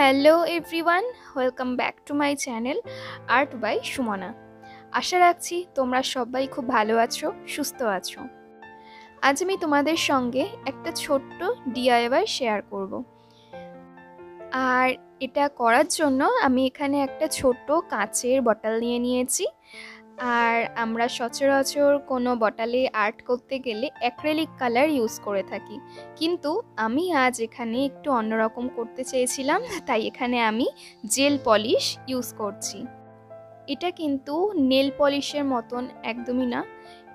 Hello everyone, welcome back to my channel art by Sumana. আশা রাখছি তোমরা সবাই খুব ভালো আছো, সুস্থ আছো। আজ আমি তোমাদের সঙ্গে একটা ছোট্ট ডিআইওয়াই শেয়ার করব। আর এটা করার জন্য আমি এখানে একটা ছোট্ট কাঁচের বটল নিয়ে নিয়েছি। আর আমরা সচরাচর কোনো বটলে আর্ট করতে গেলে অ্যাক্রিলিক কালার ইউজ করে থাকি, কিন্তু আমি আজ এখানে একটু অন্যরকম করতে চেয়েছিলাম, তাই এখানে আমি জেল পলিশ ইউজ করছি। এটা কিন্তু নেল পলিশের মতন একদমই না,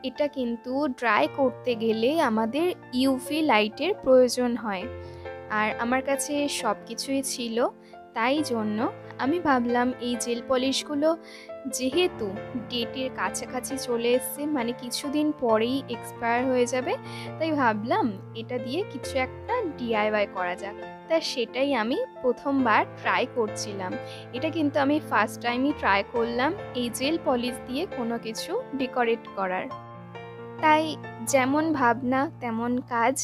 এটা কিন্তু ড্রাই করতে গেলে আমাদের ইউভি লাইটের প্রয়োজন হয়। আর আমার কাছে সব কিছুই ছিল, তাই জন্য আমি ভাবলাম এই জেল পলিশগুলো যেহেতু ডেটের কাছাকাছি চলে এসছে, মানে কিছুদিন পরেই এক্সপায়ার হয়ে যাবে, তাই ভাবলাম এটা দিয়ে কিছু একটা ডিআইওয়াই করা যাক। তা সেটাই আমি প্রথমবার ট্রাই করছিলাম। এটা কিন্তু আমি ফার্স্ট টাইমই ট্রাই করলাম এই জেল পলিশ দিয়ে কোনো কিছু ডেকোরেট করার। তাই যেমন ভাবনা তেমন কাজ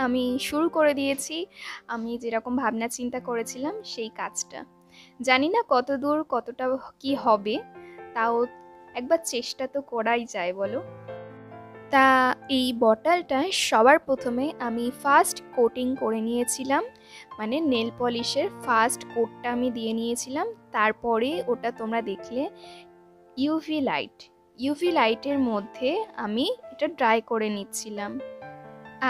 আমি শুরু করে দিয়েছি। আমি যেরকম ভাবনা চিন্তা করেছিলাম সেই কাজটা, জানি না কত দূর কতটা কি হবে, তাও একবার চেষ্টা তো করাই যায়, বলো। তা এই বটলটা সবার প্রথমে আমি ফার্স্ট কোটিং করে নিয়েছিলাম, মানে নেল পলিশের ফার্স্ট কোটটা আমি দিয়ে নিয়েছিলাম। তারপরে ওটা তোমরা দেখলে ইউভি লাইটের মধ্যে আমি এটা ড্রাই করে নিচ্ছিলাম।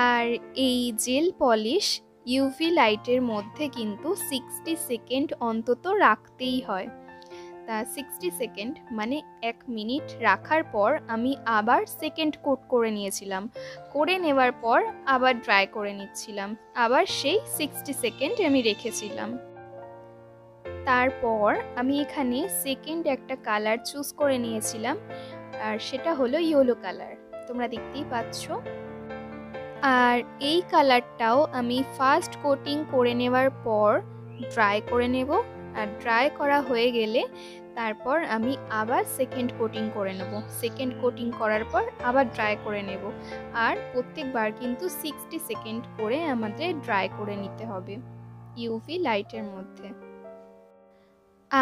আর এই জেল পলিশ ইউভি লাইটের মধ্যে কিন্তু 60 সেকেন্ড অন্তত রাখতেই হয়। তা 60 সেকেন্ড মানে 1 মিনিট রাখার পর আমি আবার সেকেন্ড কোট করে নিয়েছিলাম। করে নেওয়ার পর আবার ড্রাই করে নিচ্ছিলাম, আবার সেই 60 সেকেন্ড আমি রেখেছিলাম। তারপর আমি এখানে সেকেন্ড একটা কালার চুজ করে নিয়েছিলাম, আর সেটা হলো ইয়েলো কালার, তোমরা দেখতেই পাচ্ছ। আর এই কালারটাও আমি ফার্স্ট কোটিং করে নেওয়ার পর ড্রাই করে নেব। আর ড্রাই করা হয়ে গেলে তারপর আমি আবার সেকেন্ড কোটিং করে নেব। সেকেন্ড কোটিং করার পর আবার ড্রাই করে নেব। আর প্রত্যেকবার কিন্তু 60 সেকেন্ড করে আমাদের ড্রাই করে নিতে হবে ইউভি লাইটের মধ্যে।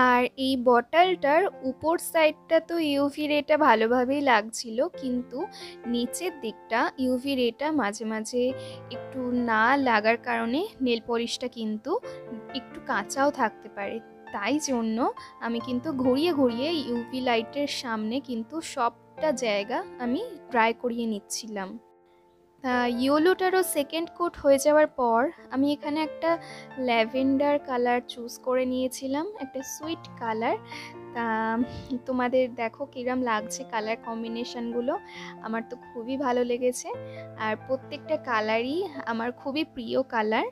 আর এই বটলটার উপর সাইডটা তো ইউভি রেটা ভালোভাবেই লাগছিল, কিন্তু নিচের দিকটা ইউভি রেটা মাঝে মাঝে একটু না লাগার কারণে নেল পলিশটা কিন্তু একটু কাঁচাও থাকতে পারে। তাই জন্য আমি কিন্তু ঘুরিয়ে ঘুরিয়ে ইউভি লাইটের সামনে কিন্তু সবটা জায়গা আমি ড্রাই করিয়ে নিচ্ছিলাম। ইয়েলোটারও সেকেন্ড কোট হয়ে যাওয়ার পর আমি এখানে একটা ল্যাভেন্ডার কালার চুজ করে নিয়েছিলাম, একটা সুইট কালার। তা তোমাদের দেখো কিরম লাগছে কালার কম্বিনেশনগুলো, আমার তো খুবই ভালো লেগেছে। আর প্রত্যেকটা কালারই আমার খুবই প্রিয় কালার।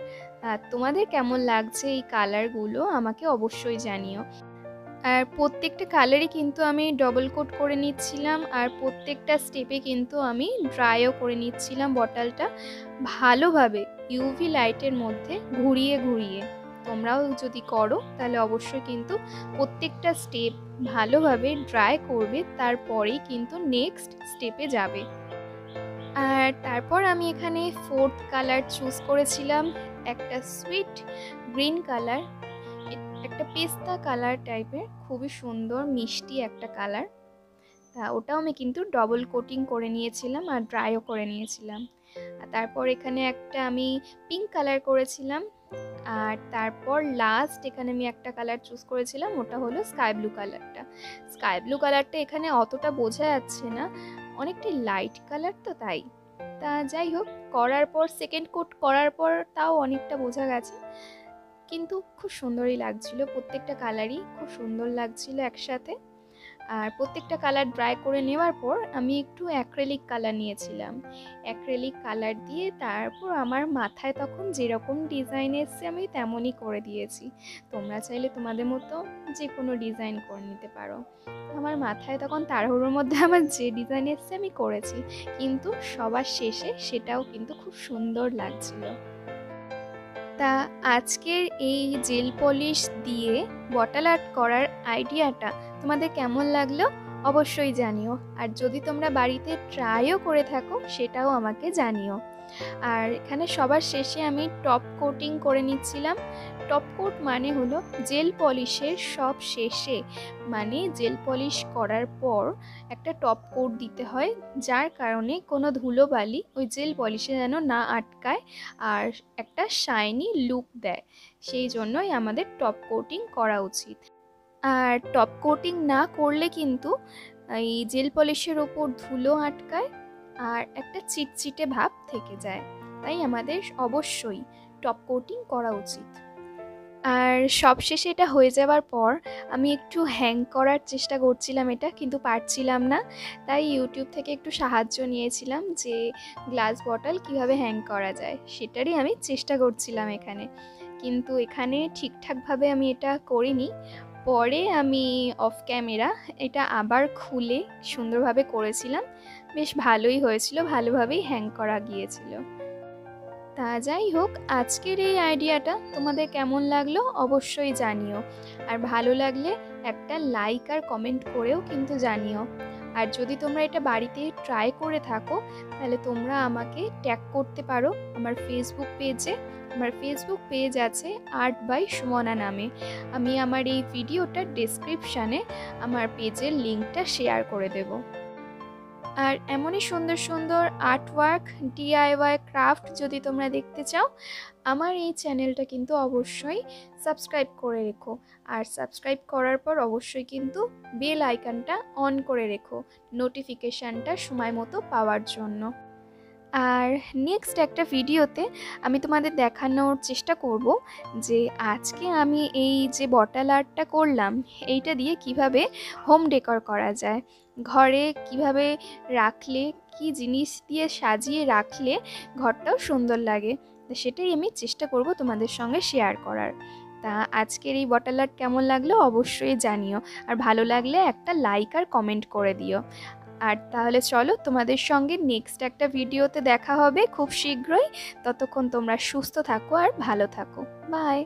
তোমাদের কেমন লাগছে এই কালারগুলো আমাকে অবশ্যই জানিও। আর প্রত্যেকটা কালারই কিন্তু আমি ডবল কোট করে নিচ্ছিলাম, আর প্রত্যেকটা স্টেপে কিন্তু আমি ড্রাইও করে নিচ্ছিলাম বটলটা ভালোভাবে ইউভি লাইটের মধ্যে ঘুরিয়ে ঘুরিয়ে। তোমরাও যদি করো তাহলে অবশ্যই কিন্তু প্রত্যেকটা স্টেপ ভালোভাবে ড্রাই করবে, তারপরেই কিন্তু নেক্সট স্টেপে যাবে। আর তারপর আমি এখানে ফোর্থ কালার চুজ করেছিলাম, একটা সুইট গ্রিন কালার, একটা পেস্তা কালার টাইপের, খুবই সুন্দর মিষ্টি একটা কালার। তা ওটাও আমি কিন্তু ডবল কোটিং করে নিয়েছিলাম আর ড্রাইও করে নিয়েছিলাম। আর তারপর এখানে একটা আমি পিঙ্ক কালার করেছিলাম। আর তারপর লাস্ট এখানে আমি একটা কালার চুজ করেছিলাম, ওটা হলো স্কাই ব্লু কালারটা। স্কাই ব্লু কালারটা এখানে অতটা বোঝা যাচ্ছে না, অনেকটাই লাইট কালার তো তাই। তা যাই হোক, করার পর সেকেন্ড কোট করার পর তাও অনেকটা বোঝা গেছে, কিন্তু খুব সুন্দরই লাগছিল। প্রত্যেকটা কালারই খুব সুন্দর লাগছিল একসাথে। আর প্রত্যেকটা কালার ড্রাই করে নেওয়ার পর আমি একটু অ্যাক্রিলিক কালার নিয়েছিলাম। অ্যাক্রিলিক কালার দিয়ে তারপর আমার মাথায় তখন যেরকম ডিজাইন এসছে আমি তেমনই করে দিয়েছি। তোমরা চাইলে তোমাদের মতো যে কোনো ডিজাইন করে নিতে পারো। আমার মাথায় তখন তাড়াহুড়োর মধ্যে আমার যে ডিজাইন এসছে আমি করেছি, কিন্তু সবার শেষে সেটাও কিন্তু খুব সুন্দর লাগছিল। তা আজকের এই জেল পলিশ দিয়ে বটল আর্ট করার আইডিয়াটা তোমাদের কেমন লাগলো অবশ্যই জানিও। আর যদি তোমরা বাড়িতে ট্রাইও করে থাকো সেটাও আমাকে জানিও। আর এখানে সবার শেষে আমি টপ কোটিং করে নিচ্ছিলাম। টপ কোট মানে হলো জেল পলিশের সব শেষে, মানে জেল পলিশ করার পর একটা টপ কোট দিতে হয়, যার কারণে কোনো ধুলোবালি ওই জেল পলিশে যেন না আটকায় আর একটা শাইনি লুক দেয়। সেই জন্যই আমাদের টপ কোটিং করা উচিত। আর টপ কোটিং না করলে কিন্তু এই জেল পলিশের ওপর ধুলো আটকায় আর একটা চিটচিটে ভাব থেকে যায়। তাই আমাদের অবশ্যই টপ কোটিং করা উচিত। আর সবশেষে এটা হয়ে যাওয়ার পর আমি একটু হ্যাং করার চেষ্টা করছিলাম এটা, কিন্তু পারছিলাম না। তাই ইউটিউব থেকে একটু সাহায্য নিয়েছিলাম যে গ্লাস বটল কিভাবে হ্যাং করা যায়, সেটারই আমি চেষ্টা করছিলাম এখানে। কিন্তু এখানে ঠিকঠাকভাবে আমি এটা করিনি। পরে আমি অফ ক্যামেরা এটা আবার খুলে সুন্দরভাবে করেছিলাম, বেশ ভালোই হয়েছিল, ভালোভাবেই হ্যাং করা গিয়েছিল। তা যাই হোক, আজকের এই আইডিয়াটা তোমাদের কেমন লাগলো অবশ্যই জানিও। আর ভালো লাগলে একটা লাইক আর কমেন্ট করেও কিন্তু জানিও। আর যদি তোমরা এটা বাড়িতে ট্রাই করে থাকো তাহলে তোমরা আমাকে ট্যাগ করতে পারো আমার ফেসবুক পেজে। আমার ফেসবুক পেজ আছে আর্ট বাই সুমনা নামে। আমি আমার এই ভিডিওটার ডেসক্রিপশানে আমার পেজের লিঙ্কটা শেয়ার করে দেবো। আর এমনই সুন্দর সুন্দর আর্টওয়ার্ক, ডিআইওয়াই ক্রাফট যদি তোমরা দেখতে চাও, আমার এই চ্যানেলটা কিন্তু অবশ্যই সাবস্ক্রাইব করে রেখো। আর সাবস্ক্রাইব করার পর অবশ্যই কিন্তু বেল আইকনটা অন করে রেখো নোটিফিকেশানটা সময় মতো পাওয়ার জন্য। আর নেক্সট একটা ভিডিওতে আমি তোমাদের দেখানোর চেষ্টা করব যে আজকে আমি এই যে বটল আর্টটা করলাম এইটা দিয়ে কিভাবে হোম ডেকর করা যায়, ঘরে কিভাবে রাখলে, কি জিনিস দিয়ে সাজিয়ে রাখলে ঘরটাও সুন্দর লাগে, সেটাই আমি চেষ্টা করব তোমাদের সঙ্গে শেয়ার করার। তা আজকের এই বটল আর্ট কেমন লাগলো অবশ্যই জানিও। আর ভালো লাগলে একটা লাইক আর কমেন্ট করে দিও। আর তাহলে চলো, তোমাদের সঙ্গে নেক্সট একটা ভিডিওতে দেখা হবে খুব শীঘ্রই। ততক্ষণ তোমরা সুস্থ থাকো আর ভালো থাকো। বাই।